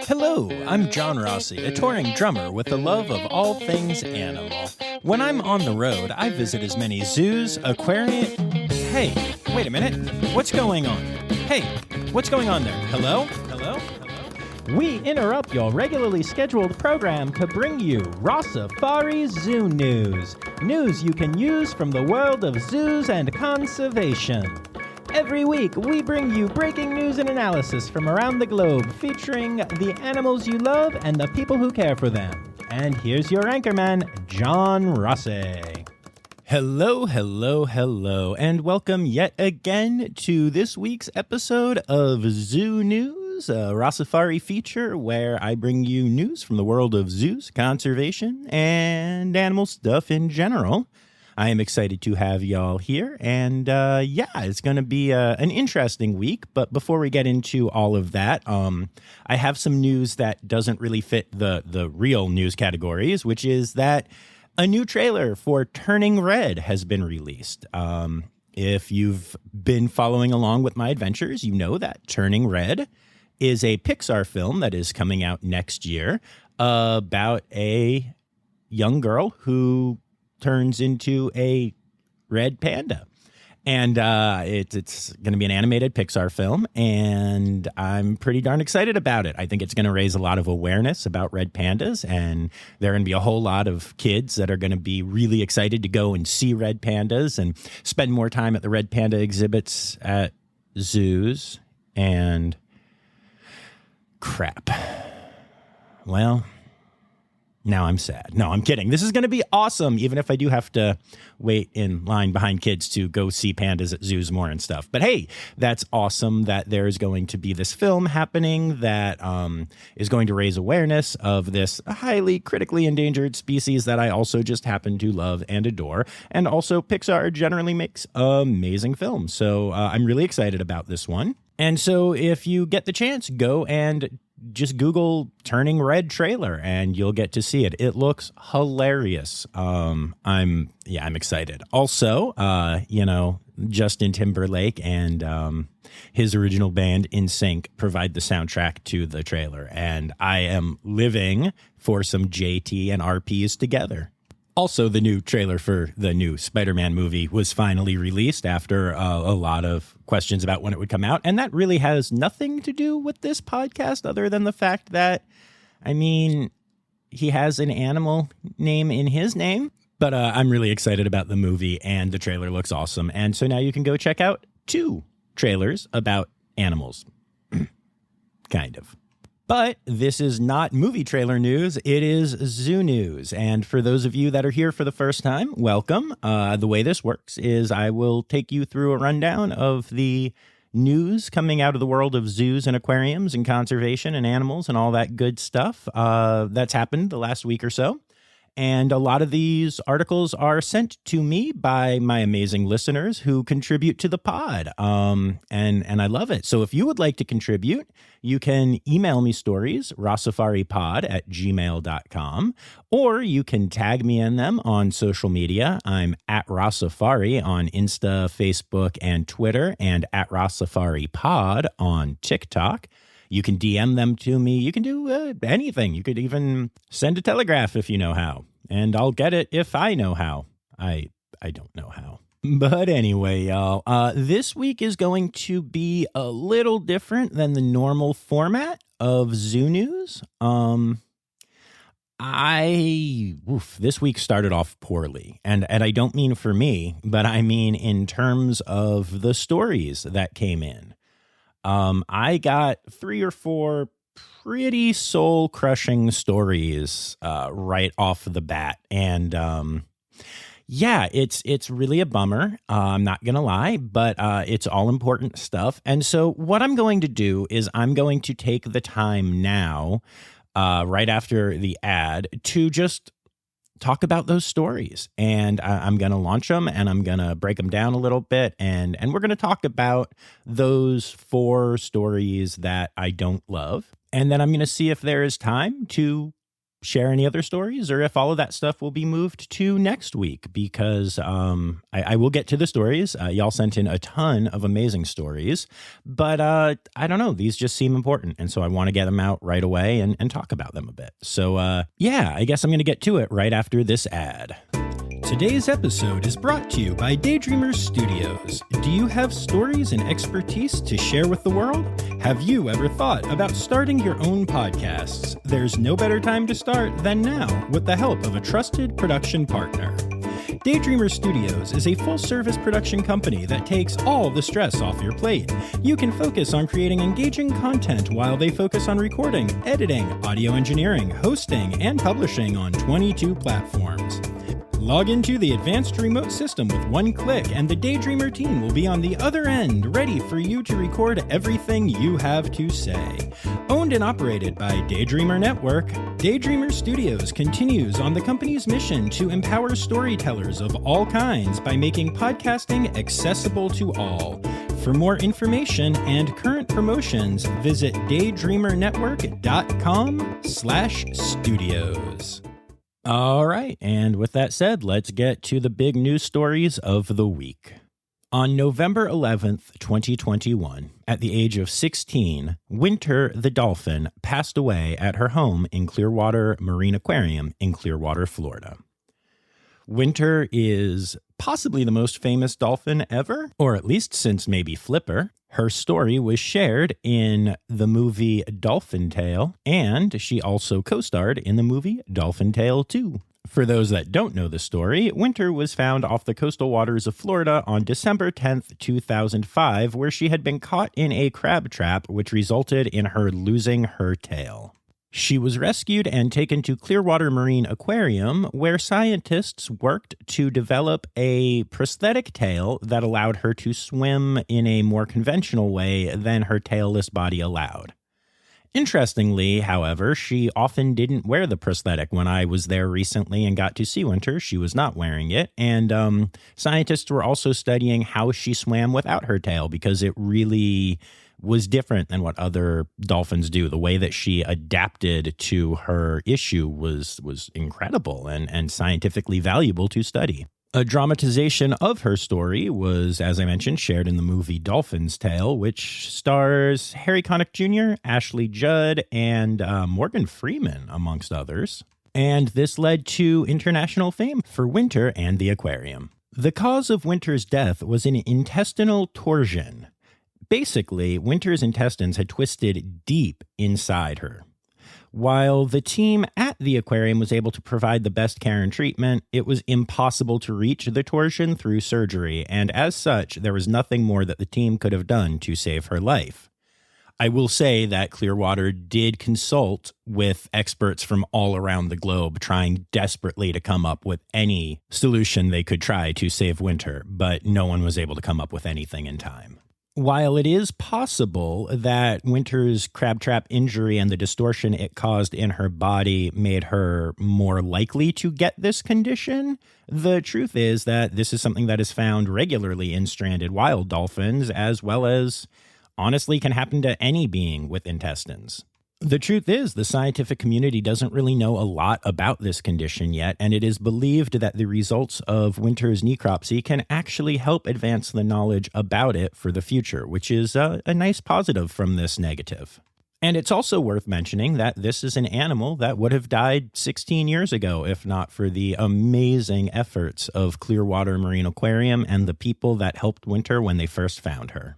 Hello, I'm John Rossi, a touring drummer with a love of all things animal. When I'm on the road, I visit as many zoos, aquariums... Hey, wait a minute. What's going on? Hey, what's going on there? Hello? Hello? Hello? We interrupt your regularly scheduled program to bring you Rossifari Zoo news. News you can use from the world of zoos and conservation. Every week, we bring you breaking news and analysis from around the globe, featuring the animals you love and the people who care for them. And here's your anchorman, John Rossi. Hello, hello, hello, and welcome yet again to this week's episode of Zoo News, a Rossifari feature where I bring you news from the world of zoos, conservation, and animal stuff in general. I am excited to have y'all here, and it's going to be an interesting week. But before we get into all of that, I have some news that doesn't really fit the real news categories, which is that a new trailer for Turning Red has been released. If you've been following along with my adventures, you know that Turning Red is a Pixar film that is coming out next year about a young girl who turns into a red panda. And it's going to be an animated Pixar film, and I'm pretty darn excited about it. I think it's going to raise a lot of awareness about red pandas, and there are going to be a whole lot of kids that are going to be really excited to go and see red pandas and spend more time at the red panda exhibits at zoos. And crap. Well, now I'm sad. No, I'm kidding. This is going to be awesome, even if I do have to wait in line behind kids to go see pandas at zoos more and stuff. But hey, that's awesome that there's going to be this film happening that is going to raise awareness of this highly critically endangered species that I also just happen to love and adore. And also, Pixar generally makes amazing films. So I'm really excited about this one. And so if you get the chance, go and just Google Turning Red trailer and you'll get to see it. It looks hilarious. I'm excited. Also, Justin Timberlake and his original band NSYNC provide the soundtrack to the trailer, and I am living for some JT and RPs together. Also, the new trailer for the new Spider-Man movie was finally released after a lot of questions about when it would come out. And that really has nothing to do with this podcast other than the fact that, he has an animal name in his name. But I'm really excited about the movie, and the trailer looks awesome. And so now you can go check out 2 trailers about animals. Kind of. But this is not movie trailer news, it is zoo news. And for those of you that are here for the first time, welcome. The way this works is I will take you through a rundown of the news coming out of the world of zoos and aquariums and conservation and animals and all that good stuff that's happened the last week or so. And a lot of these articles are sent to me by my amazing listeners who contribute to the pod. And I love it. So if you would like to contribute, you can email me stories, rossifaripod@gmail.com, or you can tag me in them on social media. I'm at Rossifari on Insta, Facebook, and Twitter, and at Rossifaripod on TikTok. You can DM them to me. You can do anything. You could even send a telegraph if you know how. And I'll get it if I know how. I don't know how. But anyway, y'all, this week is going to be a little different than the normal format of Zoo News. This week started off poorly. And I don't mean for me, but I mean in terms of the stories that came in. I got 3 or 4 pretty soul-crushing stories right off the bat. And it's really a bummer. I'm not going to lie, but it's all important stuff. And so what I'm going to do is I'm going to take the time now, right after the ad, to just talk about those stories. And I'm going to launch them, and I'm going to break them down a little bit. And we're going to talk about those 4 stories that I don't love. And then I'm going to see if there is time to share any other stories or if all of that stuff will be moved to next week, because I will get to the stories. Y'all sent in a ton of amazing stories, but I don't know. These just seem important. And so I want to get them out right away and talk about them a bit. So yeah, I guess I'm going to get to it right after this ad. Today's episode is brought to you by Daydreamers Studios. Do you have stories and expertise to share with the world? Have you ever thought about starting your own podcasts? There's no better time to start than now with the help of a trusted production partner. Daydreamers Studios is a full-service production company that takes all the stress off your plate. You can focus on creating engaging content while they focus on recording, editing, audio engineering, hosting, and publishing on 22 platforms. Log into the advanced remote system with one click, and the Daydreamer team will be on the other end, ready for you to record everything you have to say. Owned and operated by Daydreamer Network, Daydreamer Studios continues on the company's mission to empower storytellers of all kinds by making podcasting accessible to all. For more information and current promotions, visit daydreamernetwork.com/studios. All right, and with that said, let's get to the big news stories of the week. On November 11th, 2021, at the age of 16, Winter the dolphin passed away at her home in Clearwater Marine Aquarium in Clearwater, Florida. Winter is possibly the most famous dolphin ever, or at least since maybe Flipper. Her story was shared in the movie Dolphin Tale, and she also co-starred in the movie Dolphin Tale 2. For those that don't know the story, Winter was found off the coastal waters of Florida on December 10th, 2005, where she had been caught in a crab trap, which resulted in her losing her tail. She was rescued and taken to Clearwater Marine Aquarium, where scientists worked to develop a prosthetic tail that allowed her to swim in a more conventional way than her tailless body allowed. Interestingly, however, she often didn't wear the prosthetic. When I was there recently and got to see Winter, she was not wearing it. And scientists were also studying how she swam without her tail, because it really was different than what other dolphins do. The way that she adapted to her issue was incredible and scientifically valuable to study. A dramatization of her story was, as I mentioned, shared in the movie Dolphin's Tale, which stars Harry Connick Jr., Ashley Judd, and Morgan Freeman, amongst others. And this led to international fame for Winter and the aquarium. The cause of Winter's death was an intestinal torsion. Basically, Winter's intestines had twisted deep inside her. While the team at the aquarium was able to provide the best care and treatment, it was impossible to reach the torsion through surgery, and as such, there was nothing more that the team could have done to save her life. I will say that Clearwater did consult with experts from all around the globe, trying desperately to come up with any solution they could try to save Winter, but no one was able to come up with anything in time. While it is possible that Winter's crab trap injury and the distortion it caused in her body made her more likely to get this condition, the truth is that this is something that is found regularly in stranded wild dolphins, as well as, honestly, can happen to any being with intestines. The truth is, the scientific community doesn't really know a lot about this condition yet, and it is believed that the results of Winter's necropsy can actually help advance the knowledge about it for the future, which is a nice positive from this negative. And it's also worth mentioning that this is an animal that would have died 16 years ago, if not for the amazing efforts of Clearwater Marine Aquarium and the people that helped Winter when they first found her.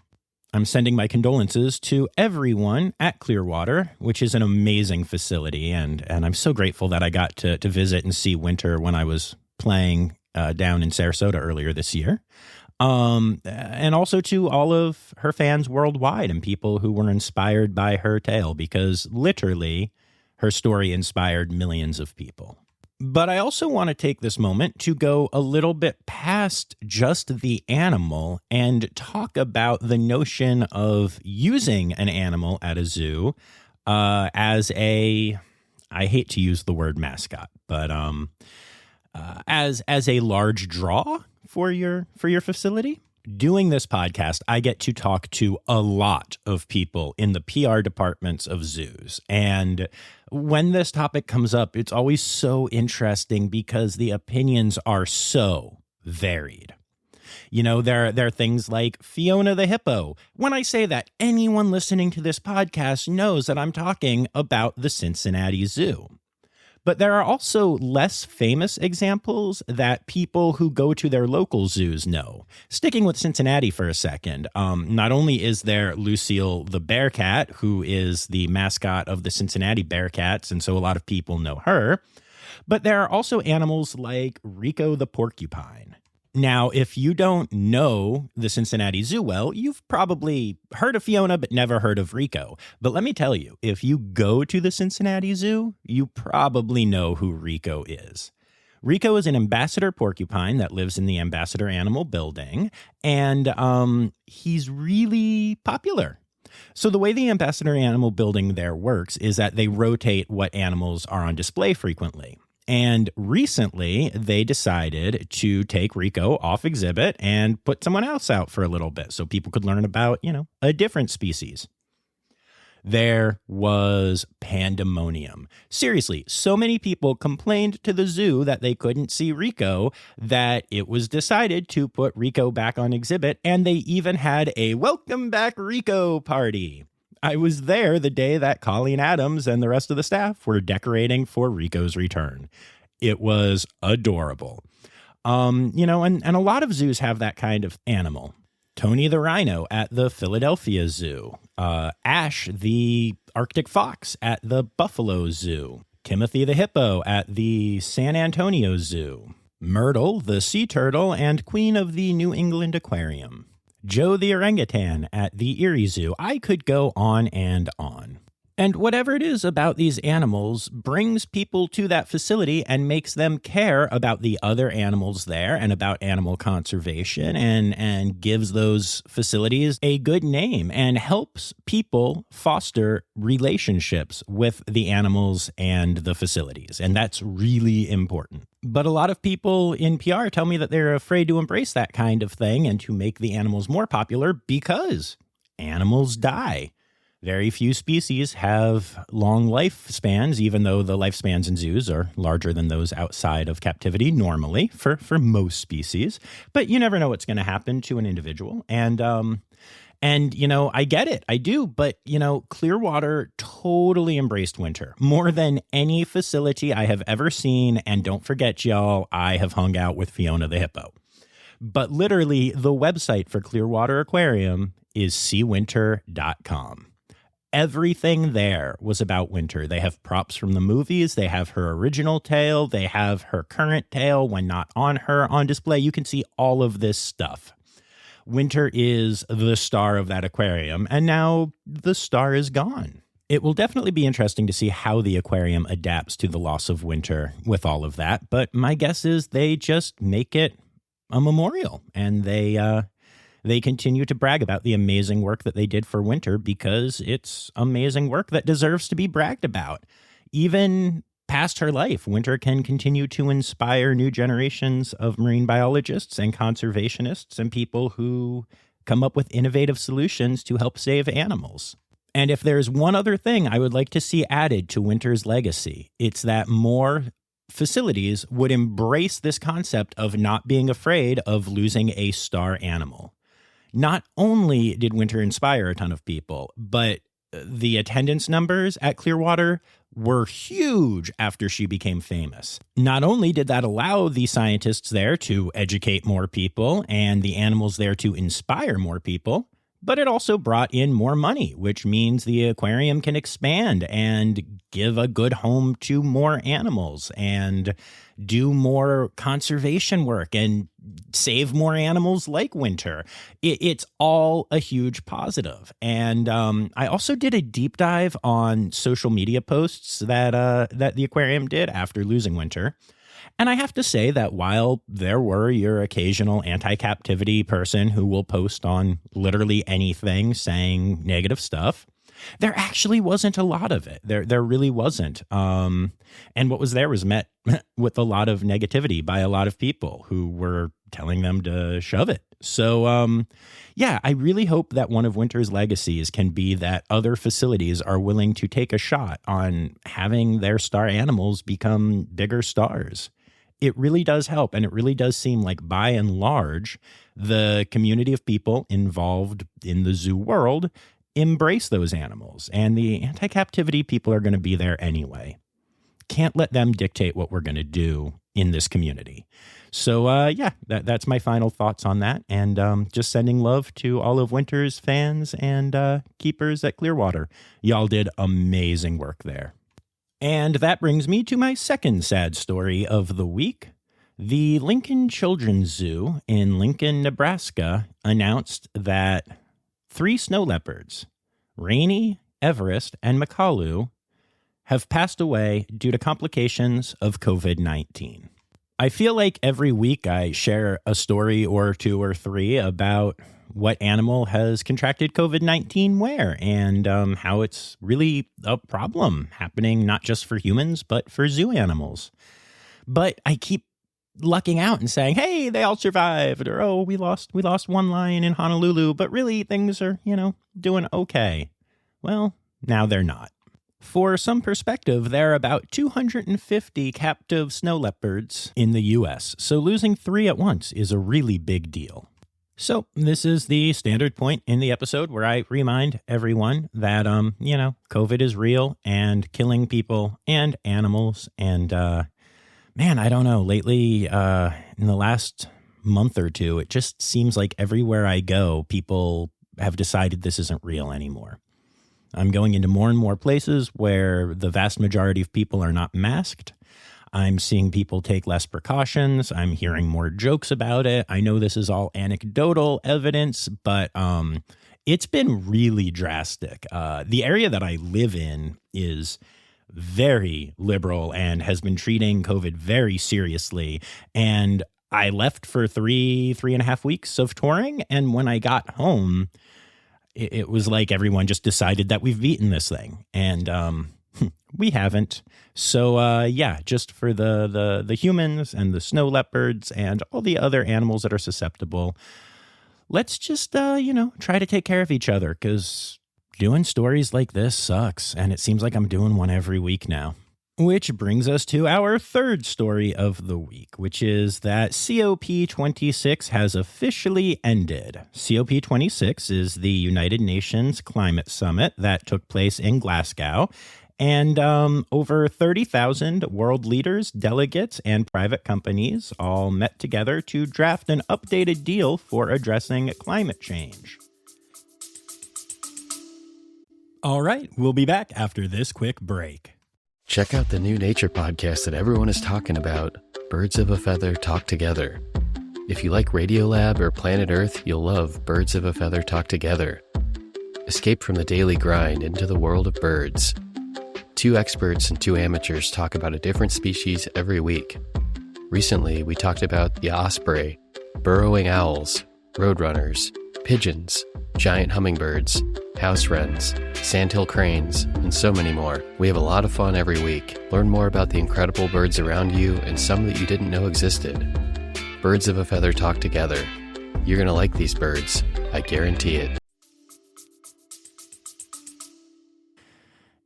I'm sending my condolences to everyone at Clearwater, which is an amazing facility, and I'm so grateful that I got to visit and see Winter when I was playing down in Sarasota earlier this year. And also to all of her fans worldwide and people who were inspired by her tale, because literally her story inspired millions of people. But I also want to take this moment to go a little bit past just the animal and talk about the notion of using an animal at a zoo as a, I hate to use the word mascot, but as a large draw for your facility. Doing this podcast, I get to talk to a lot of people in the PR departments of zoos. And when this topic comes up, it's always so interesting because the opinions are so varied. You know, there are things like Fiona the hippo. When I say that, anyone listening to this podcast knows that I'm talking about the Cincinnati Zoo. But there are also less famous examples that people who go to their local zoos know. Sticking with Cincinnati for a second, not only is there Lucille the Bearcat, who is the mascot of the Cincinnati Bearcats, and so a lot of people know her, but there are also animals like Rico the porcupine. Now, if you don't know the Cincinnati Zoo well, you've probably heard of Fiona, but never heard of Rico. But let me tell you, if you go to the Cincinnati Zoo, you probably know who Rico is. Rico is an ambassador porcupine that lives in the Ambassador Animal Building, and he's really popular. So the way the Ambassador Animal Building there works is that they rotate what animals are on display frequently. And recently, they decided to take Rico off exhibit and put someone else out for a little bit so people could learn about, a different species. There was pandemonium. Seriously, so many people complained to the zoo that they couldn't see Rico that it was decided to put Rico back on exhibit, and they even had a Welcome Back Rico party. I was there the day that Colleen Adams and the rest of the staff were decorating for Rico's return. It was adorable. And a lot of zoos have that kind of animal. Tony the rhino at the Philadelphia Zoo. Ash the Arctic fox at the Buffalo Zoo. Timothy the hippo at the San Antonio Zoo. Myrtle the sea turtle and queen of the New England Aquarium. Joe the orangutan at the Erie Zoo. I could go on and on. And whatever it is about these animals brings people to that facility and makes them care about the other animals there and about animal conservation and gives those facilities a good name and helps people foster relationships with the animals and the facilities. And that's really important. But a lot of people in PR tell me that they're afraid to embrace that kind of thing and to make the animals more popular because animals die. Very few species have long lifespans, even though the lifespans in zoos are larger than those outside of captivity normally for most species. But you never know what's going to happen to an individual. And I get it. I do. But, Clearwater totally embraced winter more than any facility I have ever seen. And don't forget, y'all, I have hung out with Fiona the hippo. But literally, the website for Clearwater Aquarium is seawinter.com. Everything there was about winter. They have props from the movies. They have her original tail. They have her current tail when not on her on display. You can see all of this stuff. Winter is the star of that aquarium, and now the star is gone. It will definitely be interesting to see how the aquarium adapts to the loss of winter with all of that, but my guess is they just make it a memorial, and they continue to brag about the amazing work that they did for winter because it's amazing work that deserves to be bragged about. Even past her life, winter can continue to inspire new generations of marine biologists and conservationists and people who come up with innovative solutions to help save animals. And if there's one other thing I would like to see added to winter's legacy, it's that more facilities would embrace this concept of not being afraid of losing a star animal. Not only did winter inspire a ton of people, but the attendance numbers at Clearwater were huge after she became famous. Not only did that allow the scientists there to educate more people and the animals there to inspire more people, but it also brought in more money, which means the aquarium can expand and give a good home to more animals and do more conservation work and save more animals like winter. It's all a huge positive. And I also did a deep dive on social media posts that the aquarium did after losing winter. And I have to say that while there were your occasional anti-captivity person who will post on literally anything saying negative stuff, there actually wasn't a lot of it. There really wasn't. And what was there was met with a lot of negativity by a lot of people who were telling them to shove it. So, yeah, I really hope that one of Winter's legacies can be that other facilities are willing to take a shot on having their star animals become bigger stars. It really does help, and it really does seem like, by and large, the community of people involved in the zoo world embrace those animals, and the anti-captivity people are going to be there anyway. Can't let them dictate what we're going to do in this community. So, yeah, that's my final thoughts on that. And just sending love to all of Winter's fans and keepers at Clearwater. Y'all did amazing work there. And that brings me to my second sad story of the week. The Lincoln Children's Zoo in Lincoln, Nebraska, announced that 3 snow leopards, Rainy, Everest, and McCalloo, have passed away due to complications of COVID-19. I feel like every week I share a story or 2 or 3 about what animal has contracted COVID-19 where, and how it's really a problem happening not just for humans, but for zoo animals. But I keep lucking out and saying, hey, they all survived, or, oh, we lost one lion in Honolulu, but really things are, doing okay. Well, now they're not. For some perspective, there are about 250 captive snow leopards in the U.S., so losing 3 at once is a really big deal. So this is the standard point in the episode where I remind everyone that, COVID is real and killing people and animals. And, man, I don't know, lately, in the last month or 2, it just seems like everywhere I go, people have decided this isn't real anymore. I'm going into more and more places where the vast majority of people are not masked. I'm seeing people take less precautions. I'm hearing more jokes about it. I know this is all anecdotal evidence, but it's been really drastic. The area that I live in is very liberal and has been treating COVID very seriously. And I left for 3.5 weeks of touring. And when I got home, it was like everyone just decided that we've beaten this thing. And we haven't. So, yeah, just for the humans and the snow leopards and all the other animals that are susceptible, let's just, try to take care of each other, because doing stories like this sucks. And it seems like I'm doing one every week now. Which brings us to our third story of the week, which is that COP26 has officially ended. COP26 is the United Nations Climate Summit that took place in Glasgow, and over 30,000 world leaders, delegates, and private companies all met together to draft an updated deal for addressing climate change. All right, we'll be back after this quick break. Check out the new nature podcast that everyone is talking about, Birds of a Feather Talk Together. If you like Radiolab or Planet Earth, you'll love Birds of a Feather Talk Together. Escape from the daily grind into the world of birds. 2 experts and 2 amateurs talk about a different species every week. Recently, we talked about the osprey, burrowing owls, roadrunners, pigeons, giant hummingbirds, house wrens, sandhill cranes, and so many more. We have a lot of fun every week. Learn more about the incredible birds around you and some that you didn't know existed. Birds of a Feather Talk Together. You're going to like these birds. I guarantee it.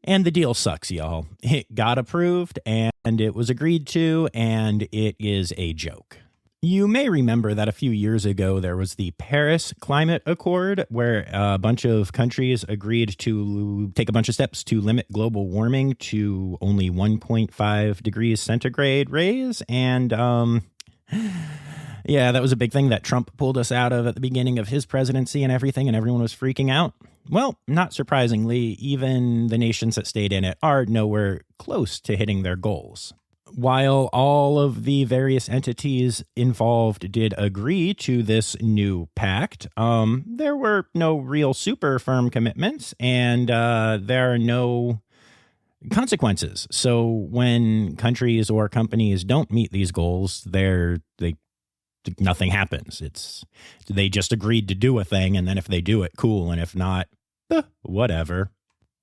And the deal sucks, y'all. It got approved, and it was agreed to, and it is a joke. You may remember that a few years ago, there was the Paris Climate Accord, where a bunch of countries agreed to take a bunch of steps to limit global warming to only 1.5 degrees centigrade raise. And, yeah, that was a big thing that Trump pulled us out of at the beginning of his presidency and everything, and everyone was freaking out. Well, not surprisingly, even the nations that stayed in it are nowhere close to hitting their goals. While all of the various entities involved did agree to this new pact, there were no real super firm commitments, and there are no consequences. So when countries or companies don't meet these goals, nothing happens. They just agreed to do a thing, and then if they do it, cool, and if not, whatever.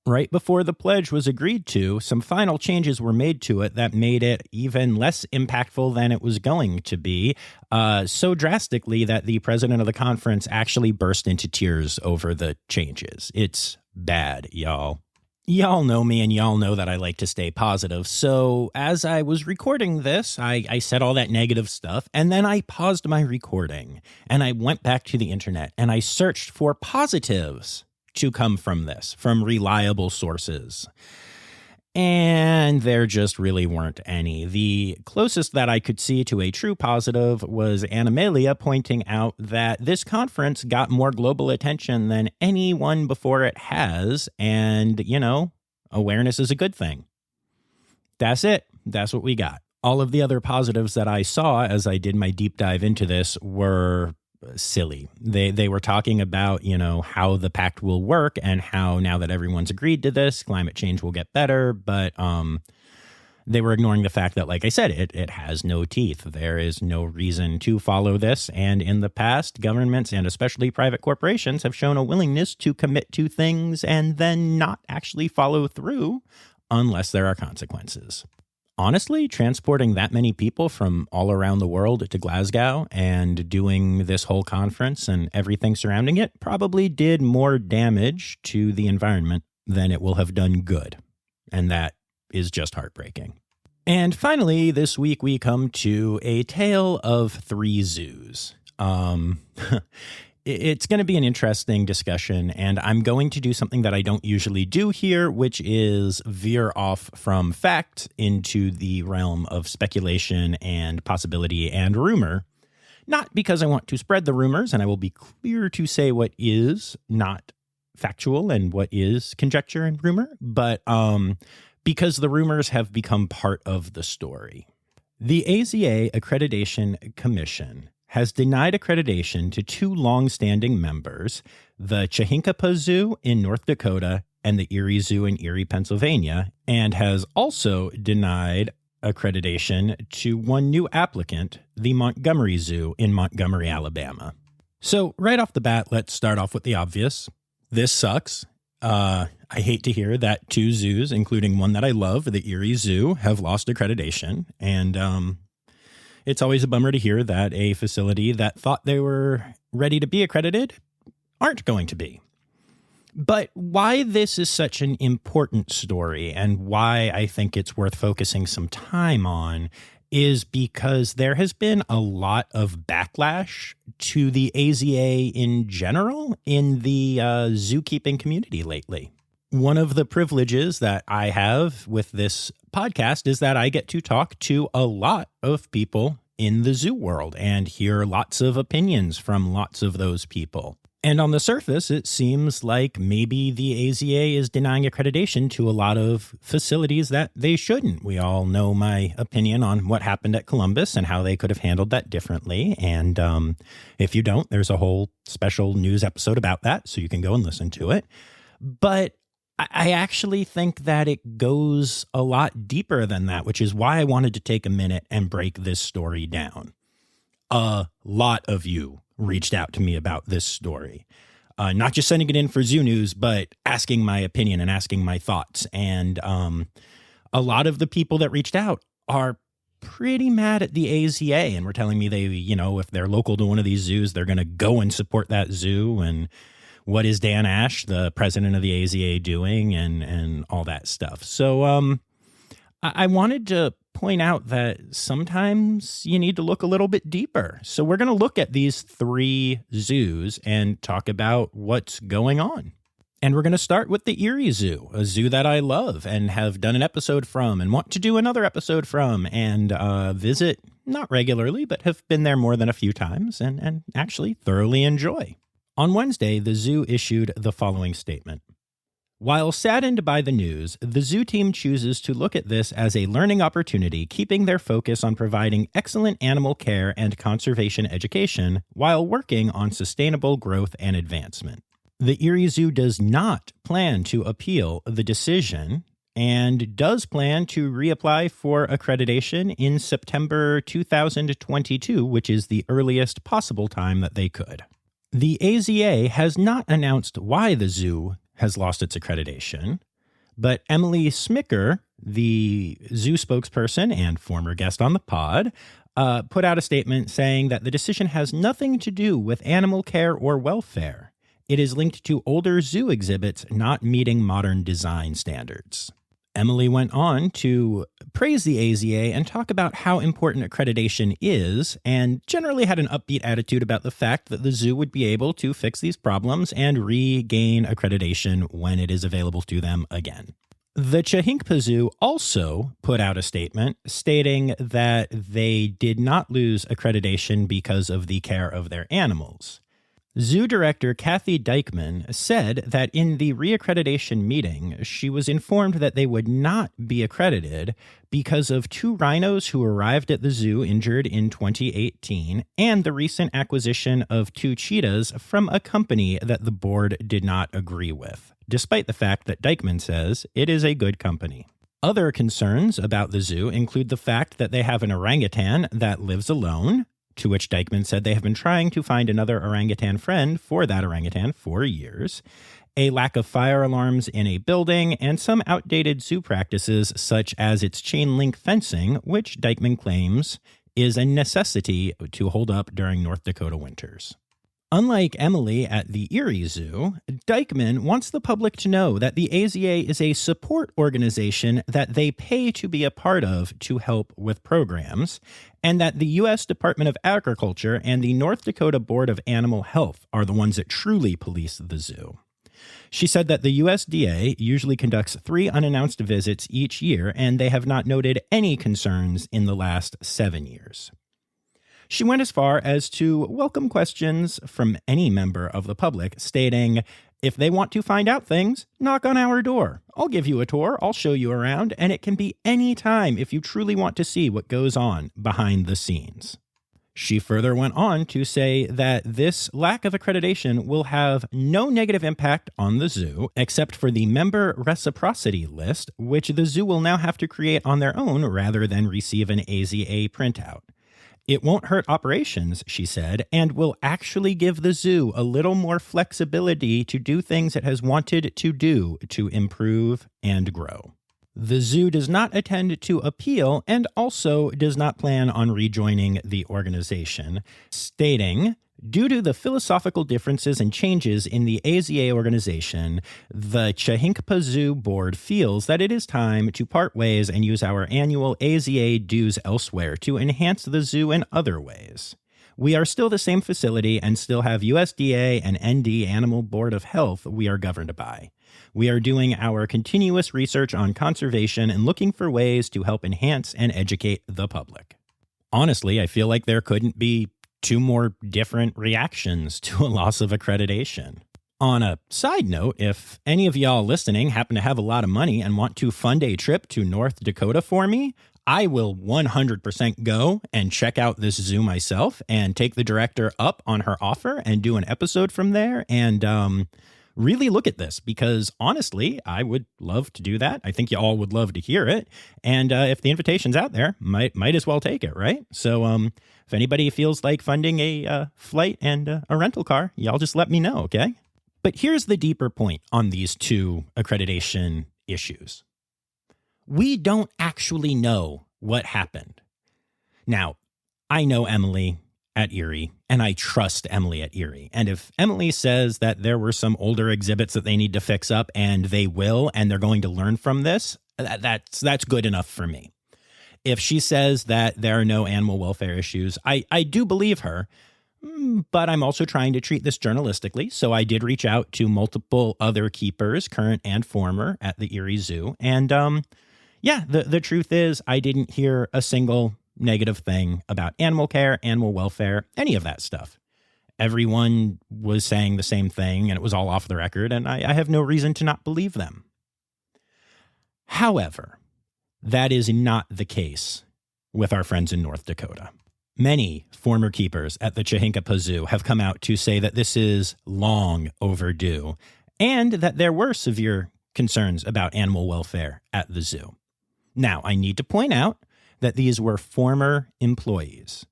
Right before the pledge was agreed to, some final changes were made to it that made it even less impactful than it was going to be, so drastically that the president of the conference actually burst into tears over the changes. It's bad, y'all. Y'all know me and y'all know that I like to stay positive. So as I was recording this, I said all that negative stuff, and then I paused my recording and I went back to the internet and I searched for positives to come from this, from reliable sources. And there just really weren't any. The closest that I could see to a true positive was Animalia pointing out that this conference got more global attention than any one before it has. And, awareness is a good thing. That's it. That's what we got. All of the other positives that I saw as I did my deep dive into this were silly. They were talking about, how the pact will work and how now that everyone's agreed to this, climate change will get better. But they were ignoring the fact that, like I said, it has no teeth. There is no reason to follow this. And in the past, governments and especially private corporations have shown a willingness to commit to things and then not actually follow through unless there are consequences. Honestly, transporting that many people from all around the world to Glasgow and doing this whole conference and everything surrounding it probably did more damage to the environment than it will have done good. And that is just heartbreaking. And finally, this week we come to a tale of 3 zoos. It's going to be an interesting discussion, and I'm going to do something that I don't usually do here, which is veer off from fact into the realm of speculation and possibility and rumor. Not because I want to spread the rumors, and I will be clear to say what is not factual and what is conjecture and rumor, but because the rumors have become part of the story. The AZA Accreditation Commission has denied accreditation to 2 long-standing members, the Chihinkapa Zoo in North Dakota and the Erie Zoo in Erie, Pennsylvania, and has also denied accreditation to 1 new applicant, the Montgomery Zoo in Montgomery, Alabama. So right off the bat, let's start off with the obvious. This sucks. I hate to hear that 2 zoos, including one that I love, the Erie Zoo, have lost accreditation, and it's always a bummer to hear that a facility that thought they were ready to be accredited aren't going to be. But why this is such an important story and why I think it's worth focusing some time on is because there has been a lot of backlash to the AZA in general in the zookeeping community lately. One of the privileges that I have with this podcast is that I get to talk to a lot of people in the zoo world and hear lots of opinions from lots of those people. And on the surface, it seems like maybe the AZA is denying accreditation to a lot of facilities that they shouldn't. We all know my opinion on what happened at Columbus and how they could have handled that differently. And if you don't, there's a whole special news episode about that, so you can go and listen to it. But I actually think that it goes a lot deeper than that, which is why I wanted to take a minute and break this story down. A lot of you reached out to me about this story, not just sending it in for Zoo News, but asking my opinion and asking my thoughts. And a lot of the people that reached out are pretty mad at the AZA and were telling me they, if they're local to one of these zoos, they're going to go and support that zoo. And what is Dan Ash, the president of the AZA, doing and all that stuff. So I wanted to point out that sometimes you need to look a little bit deeper. So we're going to look at these 3 zoos and talk about what's going on. And we're going to start with the Erie Zoo, a zoo that I love and have done an episode from and want to do another episode from and visit, not regularly, but have been there more than a few times and actually thoroughly enjoy. On Wednesday, the zoo issued the following statement. While saddened by the news, the zoo team chooses to look at this as a learning opportunity, keeping their focus on providing excellent animal care and conservation education while working on sustainable growth and advancement. The Erie Zoo does not plan to appeal the decision and does plan to reapply for accreditation in September 2022, which is the earliest possible time that they could. The AZA has not announced why the zoo has lost its accreditation, But Emily Smicker, the zoo spokesperson and former guest on the pod, put out a statement saying that the decision has nothing to do with animal care or welfare. It is linked to older zoo exhibits not meeting modern design standards. Emily went on to praise the AZA and talk about how important accreditation is, and generally had an upbeat attitude about the fact that the zoo would be able to fix these problems and regain accreditation when it is available to them again. The Chehinkpa Zoo also put out a statement stating that they did not lose accreditation because of the care of their animals. Zoo director Kathy Dykman said that in the reaccreditation meeting, she was informed that they would not be accredited because of 2 rhinos who arrived at the zoo injured in 2018 and the recent acquisition of 2 cheetahs from a company that the board did not agree with, despite the fact that Dykman says it is a good company. Other concerns about the zoo include the fact that they have an orangutan that lives alone, to which Dykman said they have been trying to find another orangutan friend for that orangutan for years, a lack of fire alarms in a building, and some outdated zoo practices such as its chain link fencing, which Dykman claims is a necessity to hold up during North Dakota winters. Unlike Emily at the Erie Zoo, Dykman wants the public to know that the AZA is a support organization that they pay to be a part of to help with programs, and that the U.S. Department of Agriculture and the North Dakota Board of Animal Health are the ones that truly police the zoo. She said that the USDA usually conducts 3 unannounced visits each year, and they have not noted any concerns in the last 7 years. She went as far as to welcome questions from any member of the public, stating, "If they want to find out things, knock on our door. I'll give you a tour, I'll show you around, and it can be any time if you truly want to see what goes on behind the scenes." She further went on to say that this lack of accreditation will have no negative impact on the zoo, except for the member reciprocity list, which the zoo will now have to create on their own rather than receive an AZA printout. It won't hurt operations, she said, and will actually give the zoo a little more flexibility to do things it has wanted to do to improve and grow. The zoo does not intend to appeal and also does not plan on rejoining the organization, stating, "Due to the philosophical differences and changes in the AZA organization, the Chehinkpa Zoo board feels that it is time to part ways and use our annual AZA dues elsewhere to enhance the zoo in other ways. We are still the same facility and still have USDA and ND Animal Board of Health we are governed by. We are doing our continuous research on conservation and looking for ways to help enhance and educate the public." Honestly, I feel like there couldn't be 2 more different reactions to a loss of accreditation. On a side note, if any of y'all listening happen to have a lot of money and want to fund a trip to North Dakota for me, I will 100% go and check out this zoo myself and take the director up on her offer and do an episode from there and really look at this, because honestly, I would love to do that. I think you all would love to hear it. And if the invitation's out there, might as well take it, right? So if anybody feels like funding a flight and a rental car, y'all just let me know, okay? But here's the deeper point on these 2 accreditation issues. We don't actually know what happened. Now, I know Emily at Erie, and I trust Emily at Erie. And if Emily says that there were some older exhibits that they need to fix up, and they will, and they're going to learn from this, that's good enough for me. If she says that there are no animal welfare issues, I do believe her, but I'm also trying to treat this journalistically. So I did reach out to multiple other keepers, current and former, at the Erie Zoo. And the truth is I didn't hear a single negative thing about animal care, animal welfare, any of that stuff. Everyone was saying the same thing, and it was all off the record, and I have no reason to not believe them. However, that is not the case with our friends in North Dakota. Many former keepers at the Chehinkpa Zoo have come out to say that this is long overdue and that there were severe concerns about animal welfare at the zoo. Now, I need to point out that these were former employees.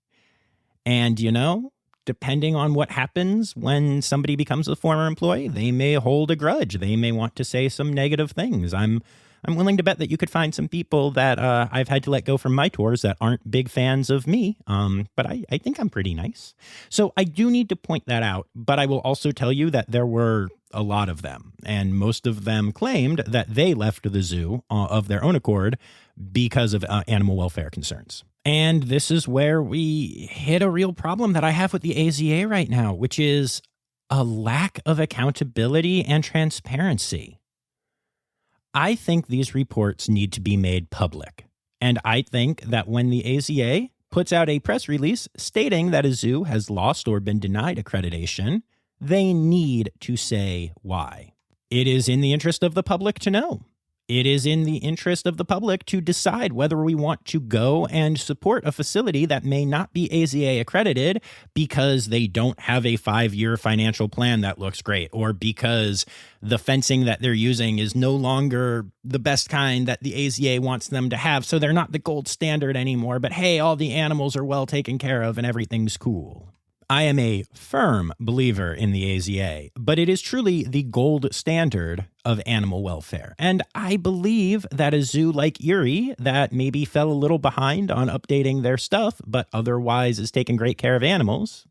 And, depending on what happens when somebody becomes a former employee, they may hold a grudge. They may want to say some negative things. I'm willing to bet that you could find some people that I've had to let go from my tours that aren't big fans of me. But I think I'm pretty nice. So I do need to point that out. But I will also tell you that there were a lot of them. And most of them claimed that they left the zoo of their own accord because of animal welfare concerns. And this is where we hit a real problem that I have with the AZA right now, which is a lack of accountability and transparency. I think these reports need to be made public. And I think that when the AZA puts out a press release stating that a zoo has lost or been denied accreditation, they need to say why. It is in the interest of the public to know. It is in the interest of the public to decide whether we want to go and support a facility that may not be AZA accredited because they don't have a 5-year financial plan that looks great, or because the fencing that they're using is no longer the best kind that the AZA wants them to have. So they're not the gold standard anymore, but hey, all the animals are well taken care of and everything's cool. I am a firm believer in the AZA, but it is truly the gold standard of animal welfare. And I believe that a zoo like Erie that maybe fell a little behind on updating their stuff, but otherwise is taking great care of animals,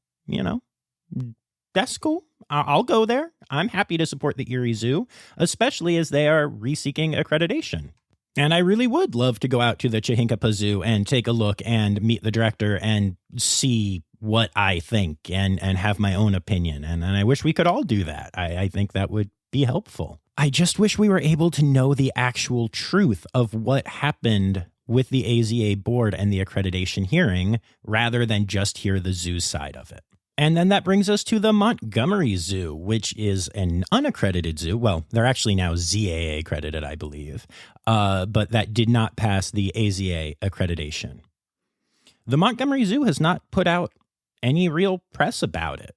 that's cool. I'll go there. I'm happy to support the Erie Zoo, especially as they are reseeking accreditation. And I really would love to go out to the Chihinkapa Zoo and take a look and meet the director and see what I think and have my own opinion. And I wish we could all do that. I think that would be helpful. I just wish we were able to know the actual truth of what happened with the AZA board and the accreditation hearing rather than just hear the zoo side of it. And then that brings us to the Montgomery Zoo, which is an unaccredited zoo. Well, they're actually now ZAA accredited, I believe, but that did not pass the AZA accreditation. The Montgomery Zoo has not put out any real press about it.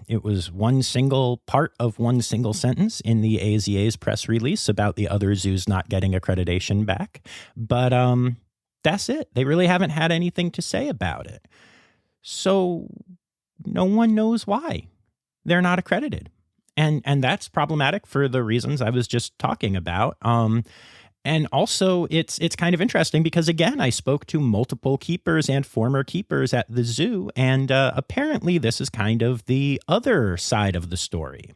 It was one single part of one single sentence in the AZA's press release about the other zoos not getting accreditation back. But that's it. They really haven't had anything to say about it. So no one knows why they're not accredited. And that's problematic for the reasons I was just talking about. And also, it's kind of interesting because, again, I spoke to multiple keepers and former keepers at the zoo, and apparently this is kind of the other side of the story.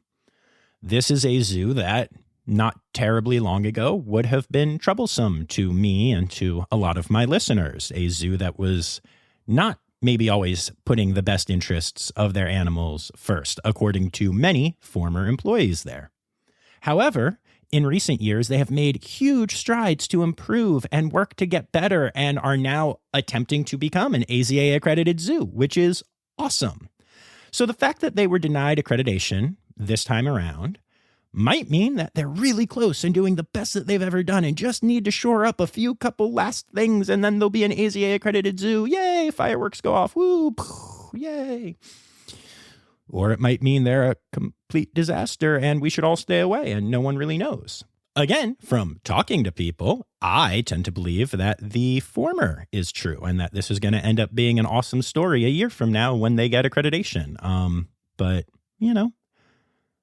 This is a zoo that not terribly long ago would have been troublesome to me and to a lot of my listeners. A zoo that was not maybe always putting the best interests of their animals first, according to many former employees there. However, in recent years, they have made huge strides to improve and work to get better and are now attempting to become an AZA accredited zoo, which is awesome. So the fact that they were denied accreditation this time around might mean that they're really close and doing the best that they've ever done and just need to shore up a few couple last things, and then they'll be an AZA accredited zoo. Yay, fireworks go off. Woo, yay. Or it might mean they're a complete disaster and we should all stay away and no one really knows. Again, from talking to people, I tend to believe that the former is true and that this is going to end up being an awesome story a year from now when they get accreditation. But,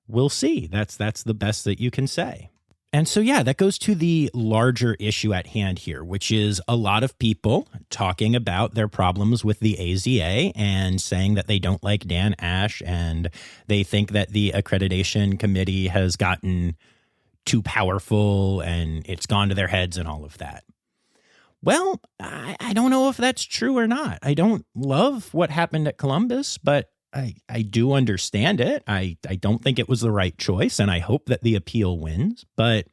we'll see. That's the best that you can say. And so, yeah, that goes to the larger issue at hand here, which is a lot of people talking about their problems with the AZA and saying that they don't like Dan Ash and they think that the accreditation committee has gotten too powerful and it's gone to their heads and all of that. Well, I don't know if that's true or not. I don't love what happened at Columbus, but I do understand it. I don't think it was the right choice, and I hope that the appeal wins. But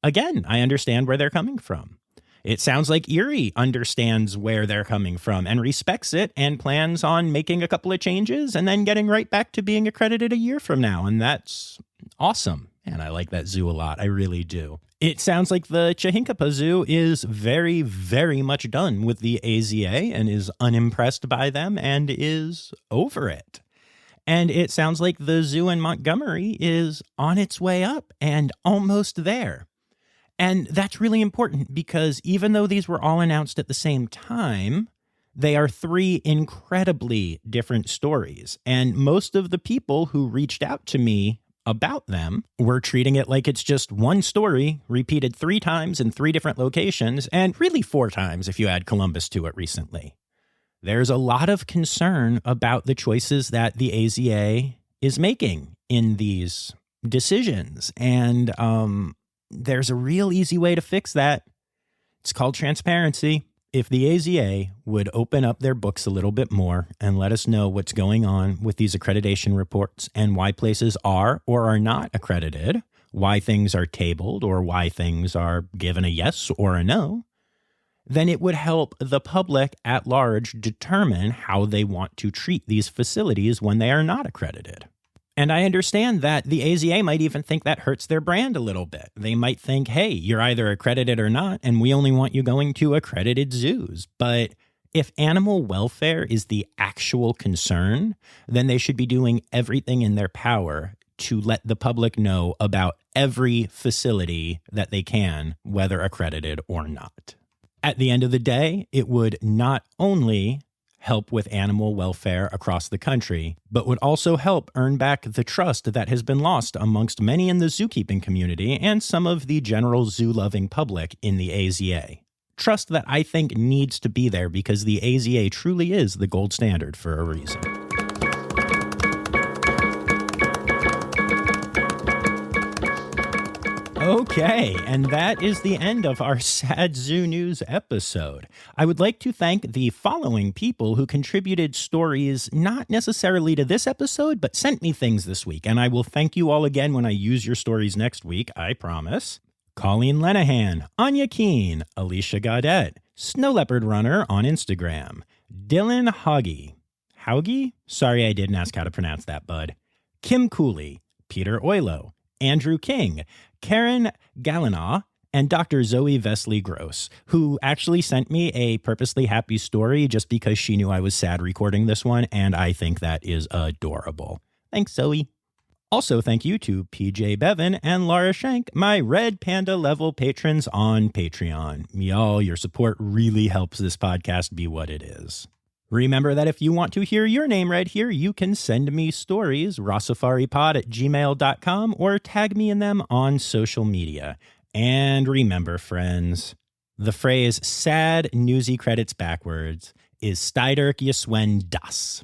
again, I understand where they're coming from. It sounds like Erie understands where they're coming from and respects it and plans on making a couple of changes and then getting right back to being accredited a year from now. And that's awesome. And I like that zoo a lot. I really do. It sounds like the Chihinkapa Zoo is very, very much done with the AZA and is unimpressed by them and is over it. And it sounds like the zoo in Montgomery is on its way up and almost there. And that's really important because even though these were all announced at the same time, They are three incredibly different stories, and most of the people who reached out to me about them were treating it like it's just one story repeated 3 times in 3 different locations, and really 4 times if you add Columbus to it recently. There's a lot of concern about the choices that the AZA is making in these decisions, and there's a real easy way to fix that. It's called transparency. If the AZA would open up their books a little bit more and let us know what's going on with these accreditation reports and why places are or are not accredited, why things are tabled or why things are given a yes or a no, then it would help the public at large determine how they want to treat these facilities when they are not accredited. And I understand that the AZA might even think that hurts their brand a little bit. They might think, hey, you're either accredited or not, and we only want you going to accredited zoos. But if animal welfare is the actual concern, then they should be doing everything in their power to let the public know about every facility that they can, whether accredited or not. At the end of the day, it would not only help with animal welfare across the country, but would also help earn back the trust that has been lost amongst many in the zookeeping community and some of the general zoo-loving public in the AZA. Trust that I think needs to be there because the AZA truly is the gold standard for a reason. Okay, and that is the end of our Sad Zoo News episode. I would like to thank the following people who contributed stories not necessarily to this episode, but sent me things this week, and I will thank you all again when I use your stories next week, I promise. Colleen Lenahan, Anya Keene, Alicia Gaudet, Snow Leopard Runner on Instagram, Dylan Haugie? Sorry I didn't ask how to pronounce that, bud. Kim Cooley, Peter Oilo, Andrew King, Karen Gallinaw, and Dr. Zoe Vesley Gross, who actually sent me a purposely happy story just because she knew I was sad recording this one, and I think that is adorable. Thanks, Zoe. Also, thank you to PJ Bevan and Laura Shank, my Red Panda level patrons on Patreon. Y'all, your support really helps this podcast be what it is. Remember that if you want to hear your name read here, you can send me stories, rossifaripod@gmail.com, or tag me in them on social media. And remember, friends, the phrase sad newsy credits backwards is Steiderk Yeswen Das.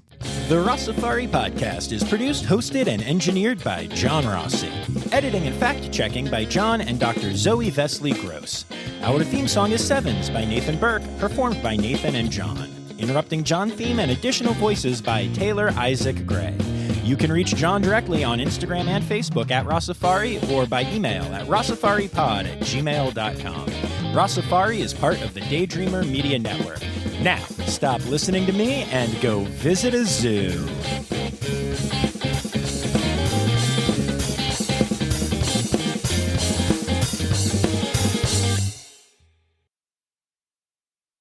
The Rossifari podcast is produced, hosted, and engineered by John Rossi. Editing and fact-checking by John and Dr. Zoe Vesley Gross. Our theme song is Sevens by Nathan Burke, performed by Nathan and John. Interrupting John theme and additional voices by Taylor Isaac Gray. You can reach John directly on Instagram and Facebook at Rossifari or by email at rossifaripod@gmail.com. Rossifari is part of the Daydreamer Media Network. Now, stop listening to me and go visit a zoo.